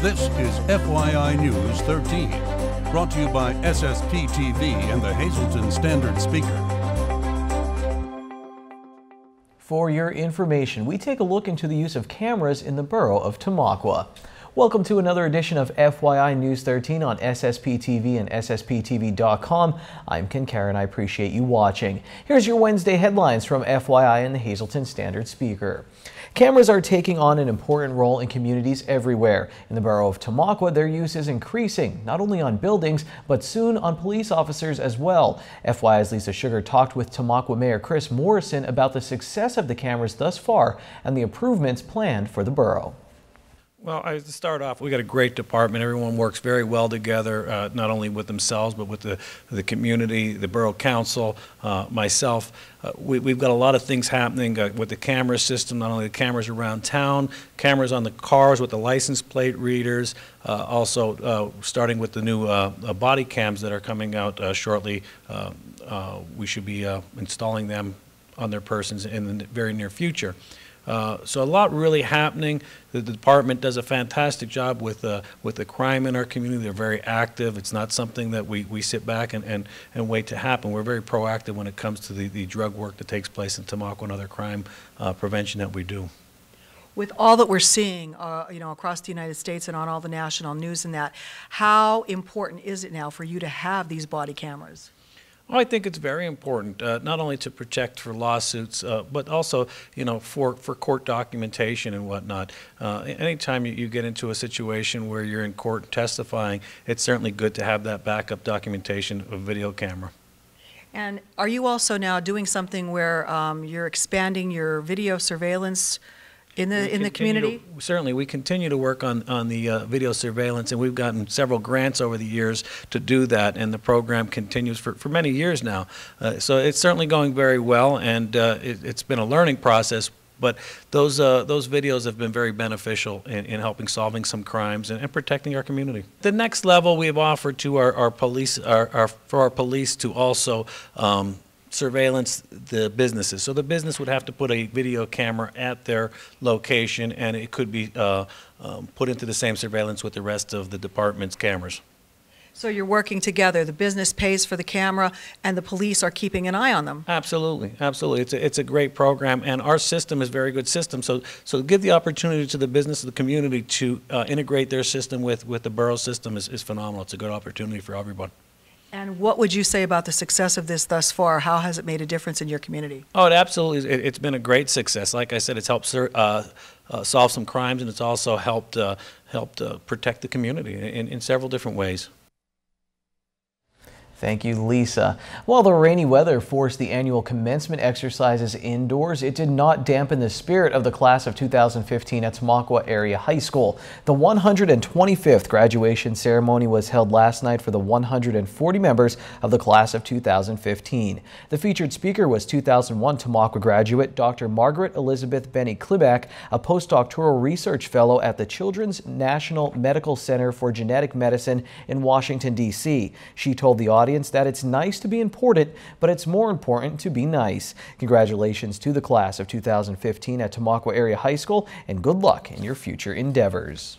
This is FYI News 13, brought to you by SSPTV and the Hazleton Standard Speaker. For your information, we take a look into the use of cameras in the borough of Tamaqua. Welcome to another edition of FYI News 13 on SSPTV and SSPTV.com. I'm Ken Karen. I appreciate you watching. Here's your Wednesday headlines from FYI and the Hazleton Standard Speaker. Cameras are taking on an important role in communities everywhere. In the borough of Tamaqua, their use is increasing, not only on buildings, but soon on police officers as well. FYI's Lisa Sugar talked with Tamaqua Mayor Chris Morrison about the success of the cameras thus far and the improvements planned for the borough. Well, to start off, we got a great department. Everyone works very well together, not only with themselves, but with the community, the borough council, myself. We've got a lot of things happening with the camera system, not only the cameras around town, cameras on the cars with the license plate readers, also starting with the new body cams that are coming out shortly. We should be installing them on their persons in the very near future. So a lot really happening. The department does a fantastic job with the crime in our community. They're very active. It's not something that we sit back and wait to happen. We're very proactive when it comes to the drug work that takes place in Tamaqua and other crime prevention that we do. With all that we're seeing, across the United States and on all the national news and that, how important is it now for you to have these body cameras? Well, I think it's very important, not only to protect for lawsuits, but also, for court documentation and whatnot. Anytime you get into a situation where you're in court testifying, it's certainly good to have that backup documentation of video camera. And are you also now doing something where you're expanding your video surveillance in the community? Certainly, we continue to work on the video surveillance, and we've gotten several grants over the years to do that, and the program continues for many years now. So it's certainly going very well, and it's been a learning process. But those videos have been very beneficial in helping solving some crimes and protecting our community. The next level we've offered to our police, for our police to also surveillance the businesses. So the business would have to put a video camera at their location, and it could be put into the same surveillance with the rest of the department's cameras. So you're working together. The business pays for the camera, and the police are keeping an eye on them. Absolutely, absolutely. It's a great program, and our system is a very good system. So give the opportunity to the business, the community, to integrate their system with the borough system is phenomenal. It's a good opportunity for everyone. And what would you say about the success of this thus far? How has it made a difference in your community? Oh, it absolutely, it's been a great success. Like I said, it's helped solve some crimes, and it's also helped protect the community in several different ways. Thank you, Lisa. While the rainy weather forced the annual commencement exercises indoors, it did not dampen the spirit of the class of 2015 at Tamaqua Area High School. The 125th graduation ceremony was held last night for the 140 members of the class of 2015. The featured speaker was 2001 Tamaqua graduate Dr. Margaret Elizabeth Benny Kliback, a postdoctoral research fellow at the Children's National Medical Center for Genetic Medicine in Washington, D.C. She told the audience that it's nice to be important, but it's more important to be nice. Congratulations to the class of 2015 at Tamaqua Area High School, and good luck in your future endeavors.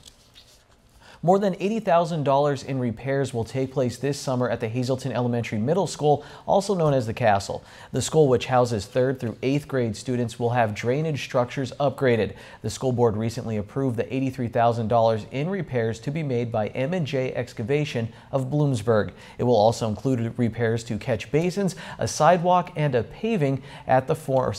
More than $80,000 in repairs will take place this summer at the Hazleton Elementary Middle School, also known as the Castle. The school, which houses 3rd through 8th grade students, will have drainage structures upgraded. The school board recently approved the $83,000 in repairs to be made by M&J Excavation of Bloomsburg. It will also include repairs to catch basins, a sidewalk and paving at the former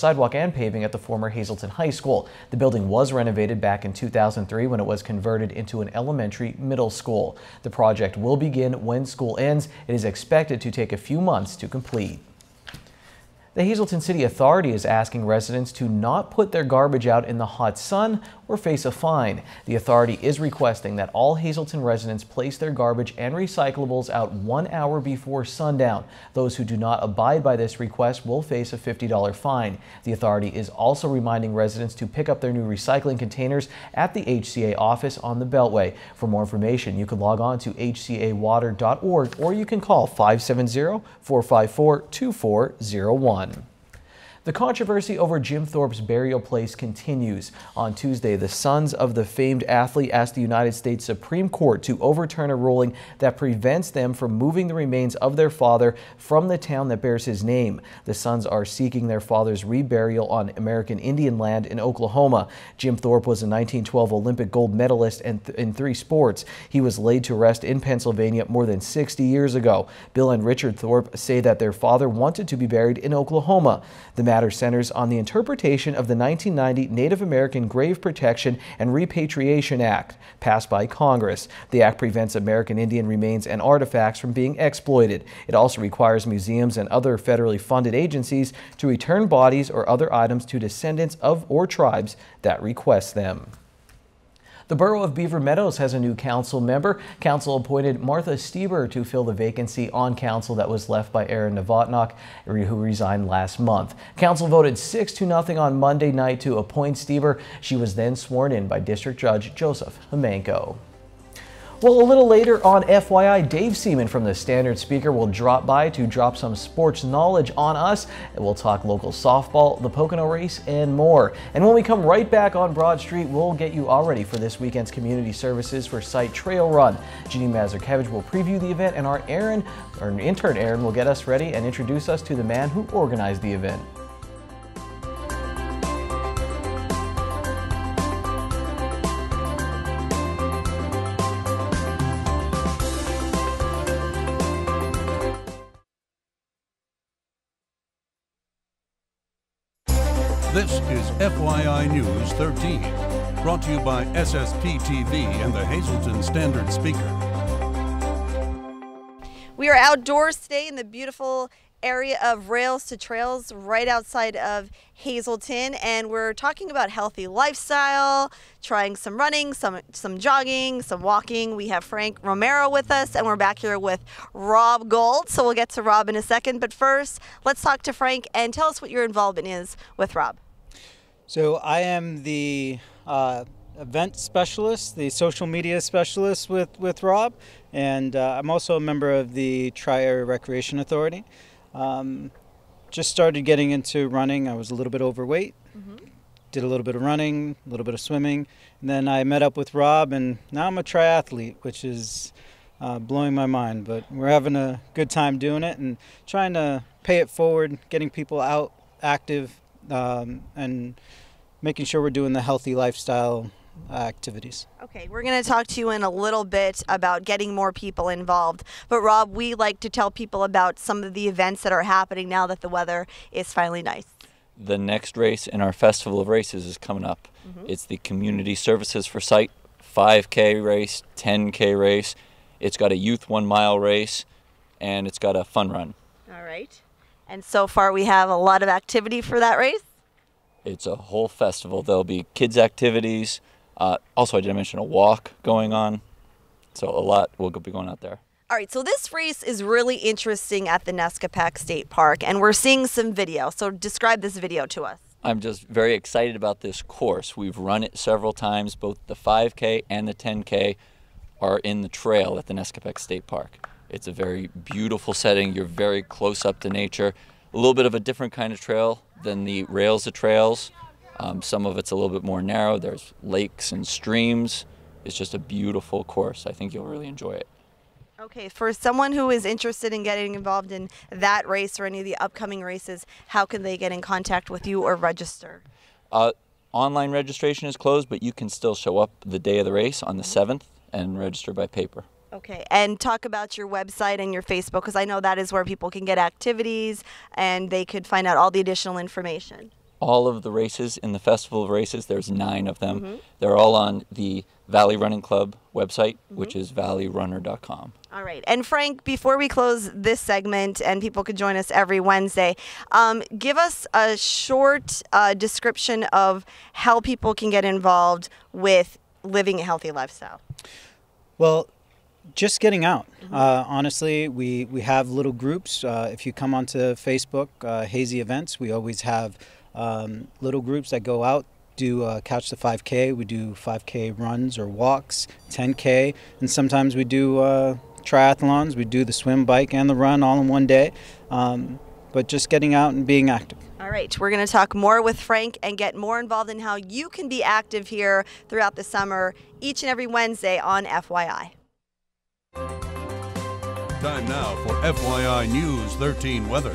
Hazleton High School. The building was renovated back in 2003 when it was converted into an elementary middle school. The project will begin when school ends. It is expected to take a few months to complete. The Hazleton City Authority is asking residents to not put their garbage out in the hot sun or face a fine. The authority is requesting that all Hazleton residents place their garbage and recyclables out 1 hour before sundown. Those who do not abide by this request will face a $50 fine. The authority is also reminding residents to pick up their new recycling containers at the HCA office on the Beltway. For more information, you can log on to hcawater.org or you can call 570-454-2401. The controversy over Jim Thorpe's burial place continues. On Tuesday, the sons of the famed athlete asked the United States Supreme Court to overturn a ruling that prevents them from moving the remains of their father from the town that bears his name. The sons are seeking their father's reburial on American Indian land in Oklahoma. Jim Thorpe was a 1912 Olympic gold medalist in 3 sports. He was laid to rest in Pennsylvania more than 60 years ago. Bill and Richard Thorpe say that their father wanted to be buried in Oklahoma. The matter centers on the interpretation of the 1990 Native American Grave Protection and Repatriation Act, passed by Congress. The act prevents American Indian remains and artifacts from being exploited. It also requires museums and other federally funded agencies to return bodies or other items to descendants of or tribes that request them. The Borough of Beaver Meadows has a new council member. Council appointed Martha Stieber to fill the vacancy on council that was left by Aaron Novotnok, who resigned last month. Council voted 6-0 on Monday night to appoint Stieber. She was then sworn in by District Judge Joseph Homenko. Well, a little later on FYI, Dave Seaman from the Standard Speaker will drop by to drop some sports knowledge on us. And we'll talk local softball, the Pocono race, and more. And when we come right back on Broad Street, we'll get you all ready for this weekend's community services for Site Trail Run. Jeannie Mazurkevich will preview the event, and our intern Aaron will get us ready and introduce us to the man who organized the event. This is FYI News 13, brought to you by SSPTV and the Hazleton Standard Speaker. We are outdoors today in the beautiful area of Rails to Trails right outside of Hazleton, and we're talking about healthy lifestyle, trying some running, some jogging, some walking. We have Frank Romero with us, and we're back here with Rob Gold, so we'll get to Rob in a second. But first, let's talk to Frank and tell us what your involvement is with Rob. So I am the event specialist, the social media specialist with Rob, and I'm also a member of the Tri-Area Recreation Authority. Just started getting into running. I was a little bit overweight, did a little bit of running, a little bit of swimming, and then I met up with Rob, and now I'm a triathlete, which is blowing my mind, but we're having a good time doing it and trying to pay it forward, getting people out active, and making sure we're doing the healthy lifestyle activities. Okay, we're going to talk to you in a little bit about getting more people involved. But Rob, we like to tell people about some of the events that are happening now that the weather is finally nice. The next race in our Festival of Races is coming up. It's the Community Services for Sight 5K race, 10K race. It's got a youth 1 mile race, and it's got a fun run. All right. And so far we have a lot of activity for that race? It's a whole festival. There'll be kids' activities. Also, I did mention a walk going on. So a lot will be going out there. All right, so this race is really interesting at the Nescopeck State Park, and we're seeing some video. So describe this video to us. I'm just very excited about this course. We've run it several times. Both the 5K and the 10K are in the trail at the Nescopeck State Park. It's a very beautiful setting. You're very close up to nature. A little bit of a different kind of trail than the Rails to Trails. Some of it's a little bit more narrow. There's lakes and streams. It's just a beautiful course. I think you'll really enjoy it. Okay, for someone who is interested in getting involved in that race or any of the upcoming races, how can they get in contact with you or register? Online registration is closed, but you can still show up the day of the race on the 7th and register by paper. Okay, and talk about your website and your Facebook, because I know that is where people can get activities and they could find out all the additional information. All of the races in the Festival of Races, there's 9 of them. They're all on the Valley Running Club website, which is valleyrunner.com. All right. And Frank, before we close this segment and people can join us every Wednesday, give us a short description of how people can get involved with living a healthy lifestyle. Well, just getting out. Honestly, we have little groups. If you come onto Facebook, Hazy Events, we always have little groups that go out, do Couch to 5K. We do 5K runs or walks, 10K, and sometimes we do triathlons. We do the swim, bike, and the run all in one day. But just getting out and being active. All right. right, we're going to talk more with Frank and get more involved in how you can be active here throughout the summer, each and every Wednesday on FYI. Time now for FYI News 13 weather.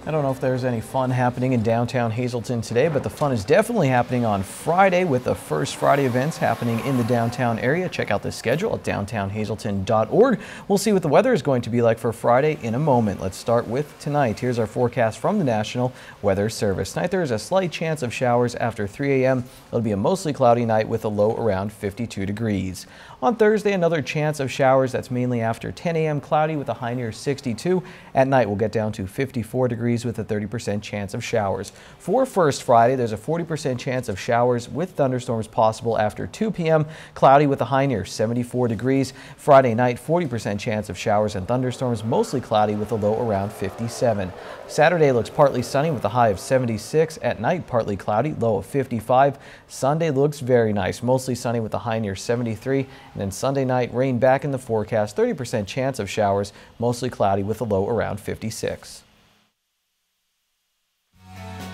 I don't know if there's any fun happening in downtown Hazleton today, but the fun is definitely happening on Friday with the First Friday events happening in the downtown area. Check out the schedule at downtownhazleton.org. We'll see what the weather is going to be like for Friday in a moment. Let's start with tonight. Here's our forecast from the National Weather Service. Tonight there is a slight chance of showers after 3 a.m. It'll be a mostly cloudy night with a low around 52 degrees. On Thursday, another chance of showers. That's mainly after 10 a.m. cloudy with a high near 62. At night, we'll get down to 54 degrees with a 30% chance of showers. For First Friday, there's a 40% chance of showers with thunderstorms possible after 2 p.m. Cloudy with a high near 74 degrees. Friday night, 40% chance of showers and thunderstorms, mostly cloudy with a low around 57. Saturday looks partly sunny with a high of 76. At night, partly cloudy, low of 55. Sunday looks very nice, mostly sunny with a high near 73. And then Sunday night, rain back in the forecast, 30% chance of showers, mostly cloudy with a low around 56.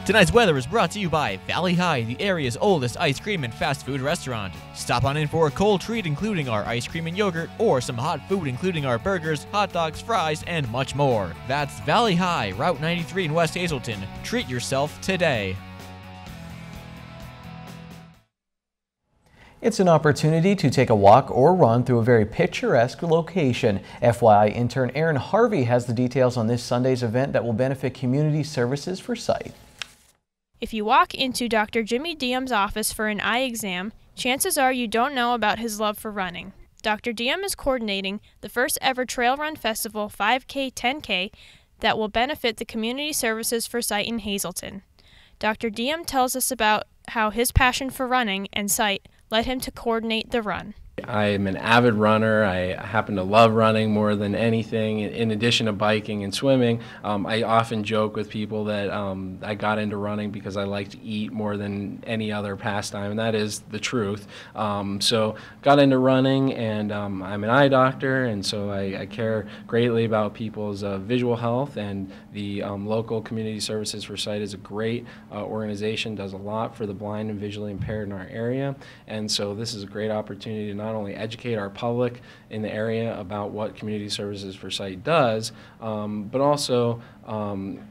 Tonight's weather is brought to you by Valley High, the area's oldest ice cream and fast food restaurant. Stop on in for a cold treat including our ice cream and yogurt, or some hot food including our burgers, hot dogs, fries, and much more. That's Valley High, Route 93 in West Hazleton. Treat yourself today. It's an opportunity to take a walk or run through a very picturesque location. FYI intern Aaron Harvey has the details on this Sunday's event that will benefit Community Services for Sight. If you walk into Dr. Jimmy Diem's office for an eye exam, chances are you don't know about his love for running. Dr. Diem is coordinating the first ever Trail Run Festival 5K 10K that will benefit the Community Services for Sight in Hazleton. Dr. Diem tells us about how his passion for running and sight led him to coordinate the run. I'm an avid runner. I happen to love running more than anything. In addition to biking and swimming, I often joke with people that I got into running because I like to eat more than any other pastime, and that is the truth. So got into running, and I'm an eye doctor, and so I care greatly about people's visual health, and the local Community Services for Sight is a great organization, does a lot for the blind and visually impaired in our area, and so this is a great opportunity to not only educate our public in the area about what Community Services for Sight does, but also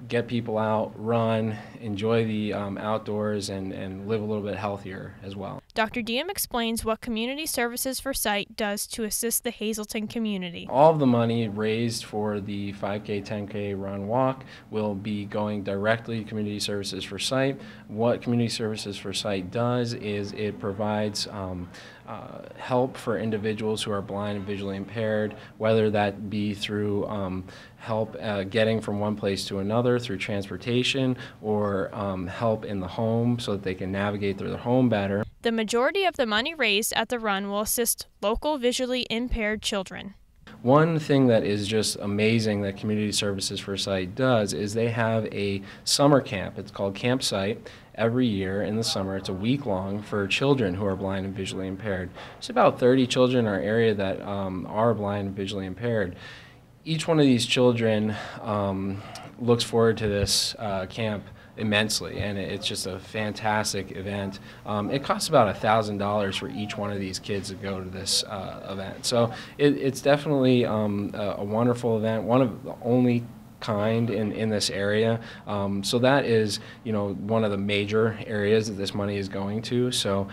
get people out, run, enjoy the outdoors, and live a little bit healthier as well. Dr. Diem explains what Community Services for Sight does to assist the Hazleton community. All of the money raised for the 5K, 10K run walk will be going directly to Community Services for Sight. What Community Services for Sight does is it provides help for individuals who are blind and visually impaired, whether that be through help getting from one place to another through transportation, or help in the home so that they can navigate through their home better. The majority of the money raised at the run will assist local visually impaired children. One thing that is just amazing that Community Services for Sight does is they have a summer camp. It's called Camp Sight. Every year in the summer, it's a week long for children who are blind and visually impaired. There's about 30 children in our area that are blind and visually impaired. Each one of these children looks forward to this camp immensely, and it's just a fantastic event. It costs about $1,000 for each one of these kids to go to this event. So it's definitely a wonderful event, one of the only kind in this area. So that is, one of the major areas that this money is going to. So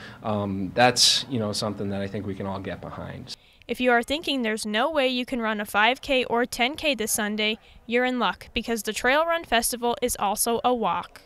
that's, something that I think we can all get behind. If you are thinking there's no way you can run a 5K or 10K this Sunday, you're in luck, because the Trail Run Festival is also a walk.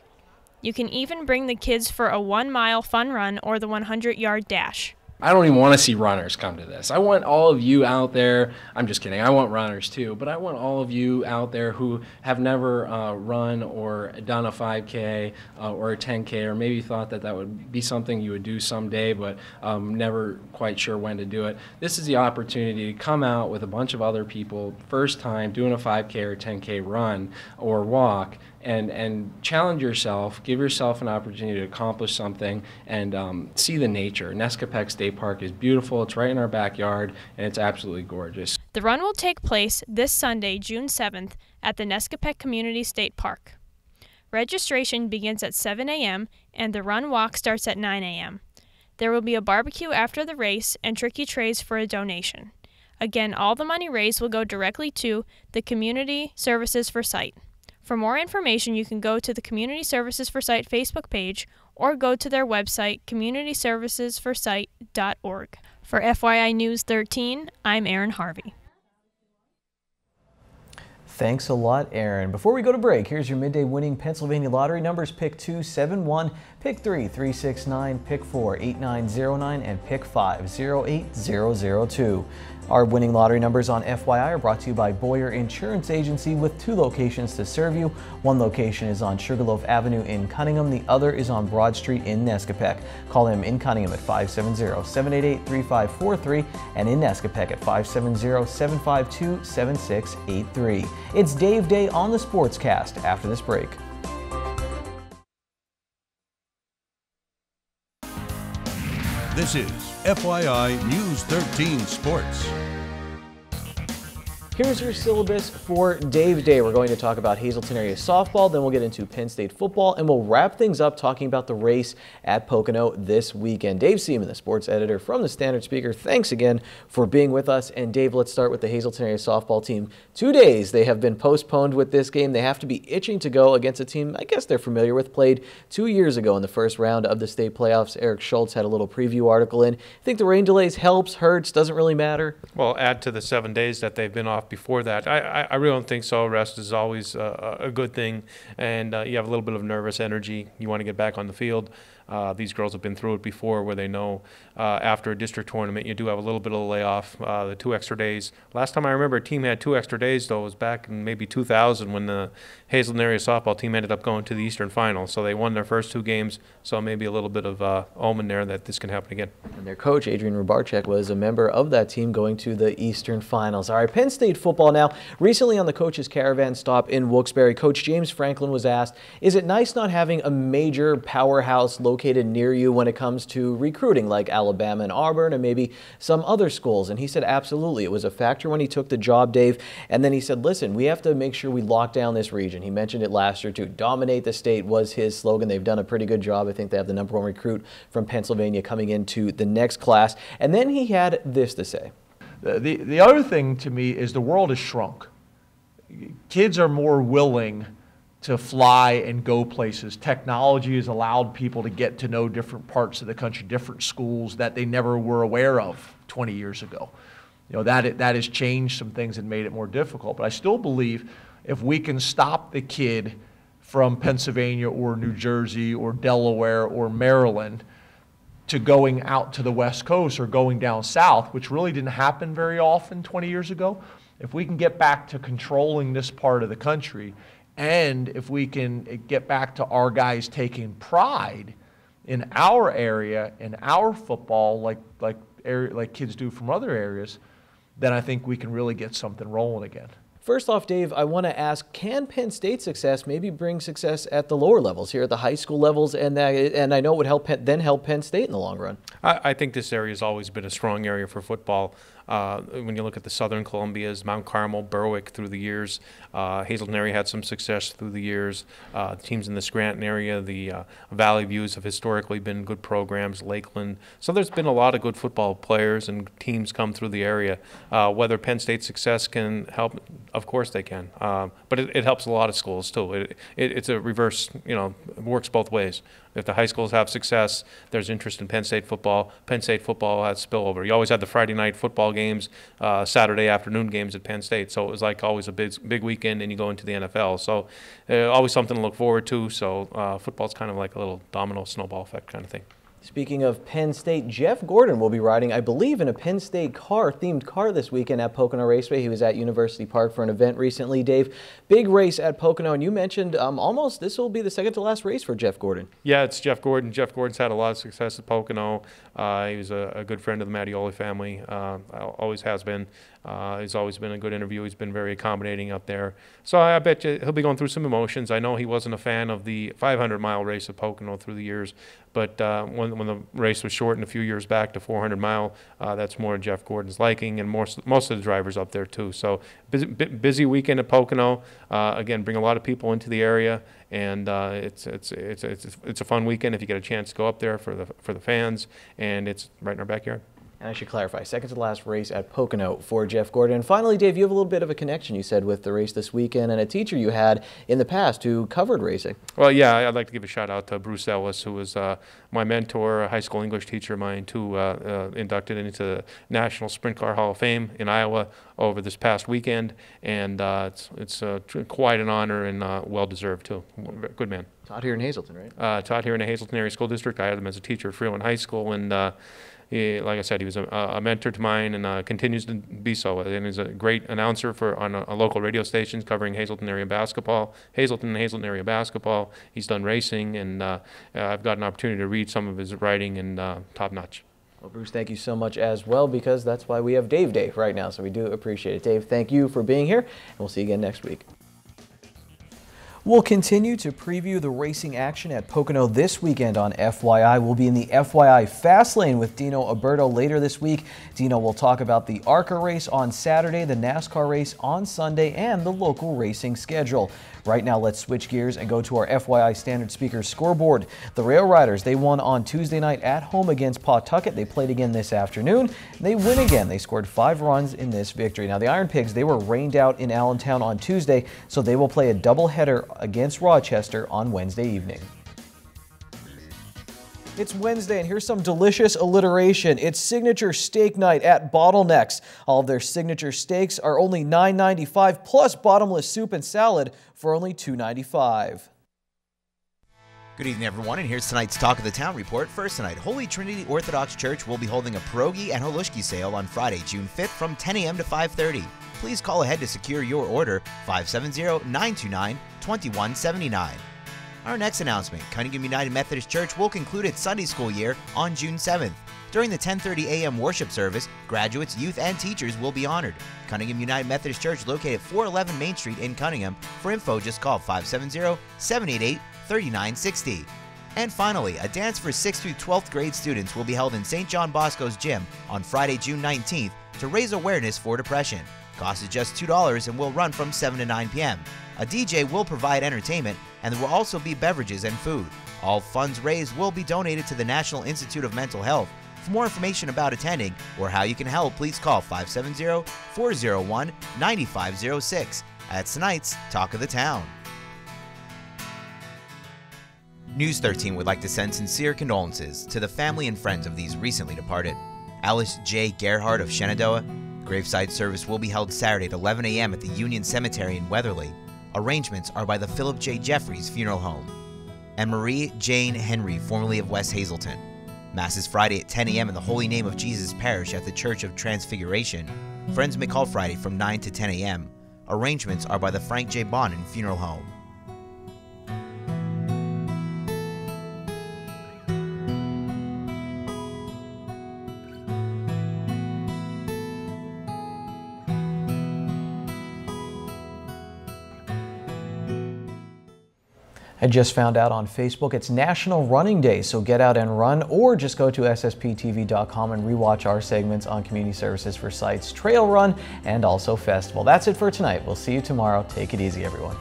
You can even bring the kids for a 1-mile fun run or the 100-yard dash. I don't even want to see runners come to this. I want all of you out there, I'm just kidding, I want runners too, but I want all of you out there who have never run or done a 5K or a 10K, or maybe thought that that would be something you would do someday, but never quite sure when to do it. This is the opportunity to come out with a bunch of other people, first time doing a 5K or 10K run or walk, and challenge yourself, give yourself an opportunity to accomplish something, and see the nature. Nescopec State State Park is beautiful. It's right in our backyard, and it's absolutely gorgeous. The run will take place this Sunday, June 7th, at the Nescopec Community State Park. Registration begins at 7 a.m. and the run walk starts at 9 a.m. There will be a barbecue after the race and tricky trays for a donation. Again, all the money raised will go directly to the Community Services for Sight. For more information, you can go to the Community Services for Sight Facebook page or go to their website, communityservicesforsight.org. For FYI News 13, I'm Erin Harvey. Thanks a lot, Aaron. Before we go to break, here's your midday winning Pennsylvania lottery numbers. Pick 2, 7-1, pick 3, 369, pick 4, 8909, and pick 5, 08002. Our winning lottery numbers on FYI are brought to you by Boyer Insurance Agency with 2 locations to serve you. One location is on Sugarloaf Avenue in Cunningham. The other is on Broad Street in Nescopec. Call them in Cunningham at 570-788-3543 and in Nescopec at 570-752-7683. It's Dave Day on the Sportscast after this break. This is FYI News 13 Sports. Here's your syllabus for Dave Day. We're going to talk about Hazleton area softball, then we'll get into Penn State football, and we'll wrap things up talking about the race at Pocono this weekend. Dave Seaman, the sports editor from the Standard Speaker, thanks again for being with us. And Dave, let's start with the Hazleton area softball team. 2 days they have been postponed with this game. They have to be itching to go against a team I guess they're familiar with, played 2 years ago in the first round of the state playoffs. Eric Schultz had a little preview article in. Think the rain delays helps, hurts, doesn't really matter? Well, add to the 7 days that they've been off before that. I really don't think so. Rest is always a good thing, and you have a little bit of nervous energy. You want to get back on the field. These girls have been through it before where they know after a district tournament you do have a little bit of a layoff, the 2 extra days. Last time I remember a team had 2 extra days, though, was back in maybe 2000 when the Hazleton area softball team ended up going to the Eastern Final. So they won their first 2 games, so maybe a little bit of omen there that this can happen again. And their coach, Adrian Rubarczyk, was a member of that team going to the Eastern Finals. All right, Penn State football now. Recently on the Coach's Caravan stop in Wilkes-Barre, Coach James Franklin was asked, is it nice not having a major powerhouse located near you when it comes to recruiting like Alabama and Auburn and maybe some other schools? And he said absolutely. It was a factor when he took the job, Dave. And then he said, listen, we have to make sure we lock down this region. He mentioned it last year too. Dominate the state was his slogan. They've done a pretty good job. I think they have the #1 recruit from Pennsylvania coming into the next class. And then he had this to say. The other thing to me is the world has shrunk. Kids are more willing to fly and go places. Technology has allowed people to get to know different parts of the country, different schools that they never were aware of 20 years ago. You know, that has changed some things and made it more difficult. But I still believe if we can stop the kid from Pennsylvania or New Jersey or Delaware or Maryland to going out to the West Coast or going down south, which really didn't happen very often 20 years ago, if we can get back to controlling this part of the country, and if we can get back to our guys taking pride in our area, in our football, like kids do from other areas, then I think we can really get something rolling again. First off, Dave, I want to ask, can Penn State success maybe bring success at the lower levels here at the high school levels, and I know it would help Penn State in the long run? I think this area has always been a strong area for football. When you look at the Southern Columbias, Mount Carmel, Berwick through the years, Hazleton area had some success through the years. Teams in the Scranton area, the Valley Views have historically been good programs, Lakeland. So there's been a lot of good football players and teams come through the area. Whether Penn State's success can help, of course they can. But it helps a lot of schools too. It's a reverse, it works both ways. If the high schools have success, there's interest in Penn State football. Penn State football has spillover. You always had the Friday night football games, Saturday afternoon games at Penn State. So it was like always a big weekend, and you go into the NFL. So always something to look forward to. So football's kind of like a little domino snowball effect kind of thing. Speaking of Penn State, Jeff Gordon will be riding, I believe, in a Penn State themed car this weekend at Pocono Raceway. He was at University Park for an event recently. Dave, big race at Pocono, and you mentioned almost this will be the second to last race for Jeff Gordon. Yeah, it's Jeff Gordon. Jeff Gordon's had a lot of success at Pocono. He was a good friend of the Mattioli family, always has been. He's always been a good interview. He's been very accommodating up there. So I bet you he'll be going through some emotions. I know he wasn't a fan of the 500-mile race of Pocono through the years, but when the race was shortened a few years back to 400-mile, that's more Jeff Gordon's liking, and most of the drivers up there too. So busy weekend at Pocono. Again, bring a lot of people into the area, and it's a fun weekend if you get a chance to go up there for the fans, and it's right in our backyard. And I should clarify, second to last race at Pocono for Jeff Gordon. And finally, Dave, you have a little bit of a connection, you said, with the race this weekend and a teacher you had in the past who covered racing. Well, yeah, I'd like to give a shout out to Bruce Ellis, who was my mentor, a high school English teacher of mine, too, inducted into the National Sprint Car Hall of Fame in Iowa over this past weekend. And it's quite an honor and well-deserved, too. Good man. Taught here in Hazleton, right? Taught here in the Hazleton Area School District. I had him as a teacher at Freeland High School, and like I said, he was a mentor to mine, and continues to be so. And he's a great announcer on a local radio station covering Hazleton area basketball, Hazleton and Hazleton area basketball. He's done racing, and I've got an opportunity to read some of his writing, and top notch. Well, Bruce, thank you so much as well, because that's why we have Dave Day right now, so we do appreciate it. Dave, thank you for being here, and we'll see you again next week. We'll continue to preview the racing action at Pocono this weekend on FYI. We'll be in the FYI Fast Lane with Dino Alberto later this week. Dino will talk about the ARCA race on Saturday, the NASCAR race on Sunday, and the local racing schedule. Right now, let's switch gears and go to our FYI Standard Speakers scoreboard. The Rail Riders, they won on Tuesday night at home against Pawtucket. They played again this afternoon. They win again. They scored 5 runs in this victory. Now, the Iron Pigs, they were rained out in Allentown on Tuesday, so they will play a doubleheader against Rochester on Wednesday evening. It's Wednesday, and here's some delicious alliteration. It's signature steak night at Bottlenecks. All of their signature steaks are only $9.95 plus bottomless soup and salad for only $2.95. Good evening, everyone, and here's tonight's Talk of the Town report. First tonight, Holy Trinity Orthodox Church will be holding a pierogi and halushki sale on Friday, June 5th from 10 a.m. to 5:30. Please call ahead to secure your order, 570-929-2179. Our next announcement, Cunningham United Methodist Church will conclude its Sunday school year on June 7th. During the 10:30 a.m. worship service, graduates, youth, and teachers will be honored. Cunningham United Methodist Church, located at 411 Main Street in Cunningham. For info, just call 570-788-3960. And finally, a dance for 6th through 12th grade students will be held in St. John Bosco's gym on Friday, June 19th to raise awareness for depression. Cost is just $2 and will run from 7 to 9 p.m. A DJ will provide entertainment, and there will also be beverages and food. All funds raised will be donated to the National Institute of Mental Health. For more information about attending or how you can help, please call 570-401-9506. That's tonight's Talk of the Town. News 13 would like to send sincere condolences to the family and friends of these recently departed. Alice J. Gerhardt of Shenandoah. Graveside service will be held Saturday at 11 a.m. at the Union Cemetery in Weatherly. Arrangements are by the Philip J. Jeffries Funeral Home. And Marie Jane Henry, formerly of West Hazleton. Mass is Friday at 10 a.m. in the Holy Name of Jesus Parish at the Church of Transfiguration. Friends may call Friday from 9 to 10 a.m. Arrangements are by the Frank J. Bonin Funeral Home. I just found out on Facebook it's National Running Day, so get out and run, or just go to SSPTV.com and rewatch our segments on Community Services for Sites Trail Run and also Festival. That's it for tonight. We'll see you tomorrow. Take it easy, everyone.